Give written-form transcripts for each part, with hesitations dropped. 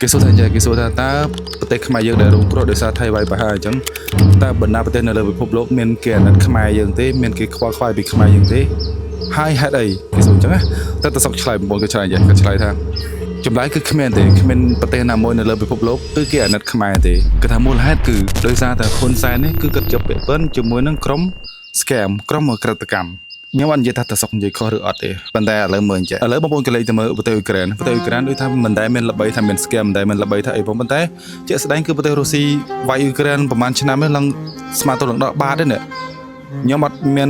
គេសួរថាអញ្ចឹងគេសួរថាតើប្រទេសខ្មែរយើងដែលរងគ្រោះដោយសារថៃវ៉ៃប្រហាអញ្ចឹងតើបណ្ដាប្រទេសនៅលើពិភពលោកមានគេអាណិតខ្មែរយើងទេមានគេខ្វល់ខ្វាយពីខ្មែរយើងទេហើយហេតុអីគេសួរអញ្ចឹងណាតើតសុកឆ្លើយបងក៏ឆ្លើយយ៉ាងគាត់ឆ្លើយថាចម្លើយគឺគ្មានទេគ្មានប្រទេសណាមួយនៅលើពិភពលោកគឺគេអាណិតខ្មែរទេគឺថាមូលហេតុគឺដោយសារតែហ៊ុនសែននេះគឺគាត់ជាប់ពាក់ព័ន្ធជាមួយនឹងក្រុម scam ក្រុមអក្រិតកម្មខ្ញុំអត់និយាយថាតសុកនិយាយខុសឬអត់ទេប៉ុន្តែឥឡូវមើលអញ្ចឹងឥឡូវបងប្អូនកលេចទៅមើលប្រទេសអ៊ុយក្រែនដូចថាមិនដែលមានល្បីថាមាន scam មិនដែលមានល្បីថាអីប៉ុន្តែជាក់ស្ដែងគឺប្រទេសរុស្ស៊ីវាយអ៊ុយក្រែនប្រហែលឆ្នាំនេះឡើងស្មើទៅនឹង10បាតទេនេះខ្ញុំអត់មាន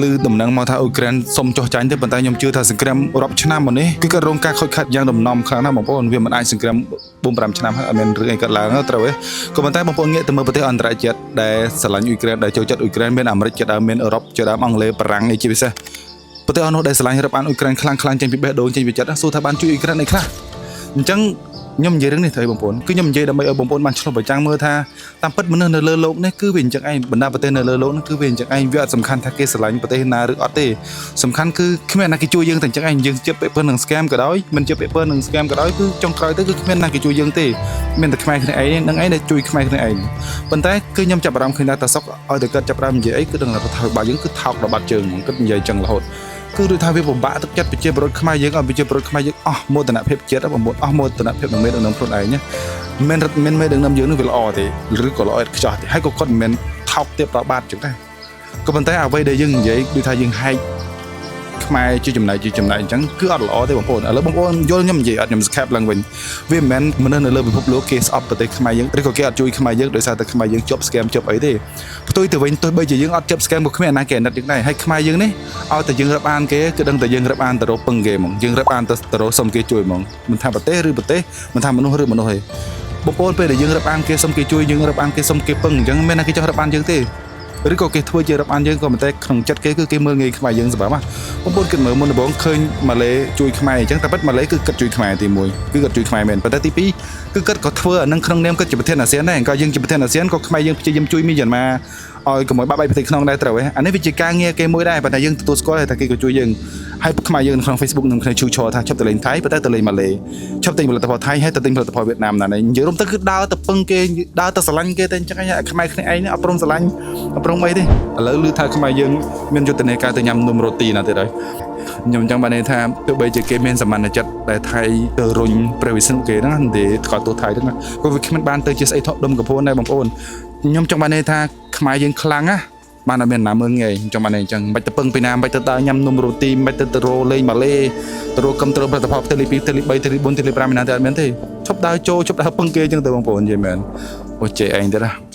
ឮដំណឹងមកថាអ៊ុយក្រែនសុំចុះចាញ់ទេប៉ុន្តែខ្ញុំជឿថាសង្គ្រាមរាប់ឆ្នាំមកនេះគឺគាត់រងការខូចខាតយ៉ាងដំណំខ្លាំងណាស់បងប្អូនវាមិនអាចសង្គ្រាម 4-5 ឆ្នាំហើយអត់មានរឿងអីកើតឡើងត្រូវទេក៏ប៉ុន្តែបងប្អូនងាកទៅមើលប្រទេសអន្តរជាតិដែលស្រឡាញ់អ៊ុយក្រែនដែលចូលចិត្តអ៊ុយក្រែនមានអាមេរិកជាដើមមានអឺរ៉ុបជាដើមអង់គ្លេសបារាំងនេះជាពិសេសប្រទេសអស់នោះដែលស្រឡាញ់រាប់អានអ៊ុយក្រែនខ្លាំងចេញពីបេះដូងចេញពីចិត្តសួរថាបានជួយអ៊ុយក្រែនអីខ្លះអញ្ចឹងខ្ញុំនិយាយរឿងនេះត្រូវបងប្អូនគឺខ្ញុំនិយាយដើម្បីឲ្យបងប្អូនបានឆ្លុះបញ្ចាំងមើលថាតាមពិតមនុស្សនៅលើโลกនេះគឺវាអញ្ចឹងឯងបណ្ដាប្រទេសនៅលើโลกនេះគឺវាអញ្ចឹងឯងវាអត់សំខាន់ថាគេស្រឡាញ់ប្រទេសណាឬអត់ទេសំខាន់គឺគ្មានណាគេជួយយើងតែអញ្ចឹងឯងយើងជិះពាក់ព័ន្ធនឹង scam ក៏ដោយមិនជិះពាក់ព័ន្ធនឹង scam ក៏ដោយគឺចុងក្រោយទៅគឺគ្មានណាគេជួយយើងទេមានតែខ្មែរគ្នាឯងនឹងឯងដែលជួយខ្មែរគ្នាឯងប៉ុន្តែគឺខ្ញុំចាប់អារម្មណ៍ឃើញថាតសុកឲ្យតែគាត់ចាប់អារម្មណ៍និយាយអីគឺដឹងថាថារបស់យើងគឺថោកដល់បាត់ជើងហ្មងគាត់និយាយអញ្ចឹងរហូតគឺដូចថាវាពិបាកទឹកចិត្តប្រជាពលរដ្ឋខ្មែរយើងឲ្យប្រជាពលរដ្ឋខ្មែរយើងអស់មោទនភាពជាតិបងប្អូនអស់មោទនភាពនឹងមេដឹកនាំខ្លួនឯងណាមិនមេដឹកនាំយើងនឹងវាល្អទេឬក៏ល្អឥតខ្ចោះទេហើយក៏គាត់មិនមែនថោកទាបដល់បាតចឹងដែរក៏ប៉ុន្តែអ្វីដែលយើងនិយាយដូចថាយើងហែកខ្មែរជាចំណែកអញ្ចឹងគឺអត់ល្អទេបងប្អូនឥឡូវបងប្អូនយល់ខ្ញុំនិយាយអត់ខ្ញុំ scap ឡើងវិញវាមិនមែនមនុស្សនៅលើពិភពលោកគេស្អប់ប្រទេសខ្មែរយើងឬក៏គេអត់ជួយខ្មែរយើងដោយសារតែខ្មែរយើងជាប់ scam ជាប់អីទេផ្ទុយទៅវិញទោះបីជាយើងអត់ជាប់ scam ក៏គ្មានណាគេអាណិតយើងដែរហើយខ្មែរយើងនេះឲ្យតែយើងរាប់អានគេគឺដឹងតែយើងរាប់អានទៅរកពឹងគេហ្មងយើងរាប់អានទៅរកសុំគេជួយហ្មងមិនថាប្រទេសឬប្រទេសមិនថាមនុស្សឬមនុស្សទេបងប្អូនពេលដែលយើងរាប់អានគេសុំគេជួយយើងរាប់អានគេសុំគេពឹងអញ្ចឹងមានណាគេចង់រាប់អានយើងទេឬក៏គេធ្វើជារាប់អានយើងក៏ប៉ុន្តែក្នុងចិត្តគេគឺគេមើលងាយខ្មែរយើងសម្រាប់បងប្អូនគិតមើលមុនដំបូងឃើញម៉ាឡេជួយខ្មែរអញ្ចឹងតែពិតម៉ាឡេគឺគិតជួយខ្មែរទី1គឺគិតជួយខ្មែរមែនប៉ុន្តែទី2គឺគិតក៏ធ្វើអានឹងក្នុងនាមគិតជាប្រធានអាស៊ានដែរក៏យើងជាប្រធានអាស៊ានក៏ខ្មែរយើងព្យាយាមជួយមីយ៉ាន់ម៉ាឲ្យកុំឲ្យបាក់បែកប្រទេសក្នុងដែរត្រូវហ៎អានេះវាជាការងារគេមួយដែរប៉ុន្តែយើងទទួលស្គាល់ថាគេក៏ជួយយើងហើយខ្មែរយើងក្នុង Facebook នឹងគ្នាឈូឆរថាឈប់ទៅលេងថៃប៉ុន្តែទៅលេងម៉ាឡេឈប់ទិញផលិតផលថៃហើយទៅទិញផលិតផលវៀតណាមណានេះនិយាយរួមទៅគឺដើរទៅពឹងគេដើរទៅស្រឡាញ់គេតែអញ្ចឹងខ្មែរគ្នាឯងអត់ព្រមស្រឡាញ់អត់ព្រមអីទេឥឡូវឮថាខ្មែរយើងមានយុទ្ធនាការទៅញ៉ាំនំរ៉ូទីណាទៀតហើយខ្ញុំចង់បានន័យថាទោះបីជាគេមានសមត្ថចិត្តដែលថៃទៅរុញព្រះវិស្ណុគេហ្នឹងទេក៏ទោះថៃហ្នឹងក៏វាគ្មានបានទៅជាស្អីថក់ដុំកពូនដែរបងប្អូនខ្ញុំចង់បានន័យថាខ្មែរយើងខ្លាំងណាបានតែមានណាមើងងាយខ្ញុំចង់បានន័យអញ្ចឹងមិនទៅពឹងពីណាមិនទៅដើរញ៉ាំនំរ៉ូទីមិនទៅរោលេងម៉ាឡេទៅរកកំត្រផលិតផលផ្ទៃលេខ2ផ្ទៃលេខ3ផ្ទៃលេខ4ផ្ទៃលេខ5ណាទេអត់មែនទេឈប់ដើរចូលឈប់ដើរពឹងគេអញ្ចឹងទៅបងប្អូននិយាយមែនអូចេះឯងទៀតណា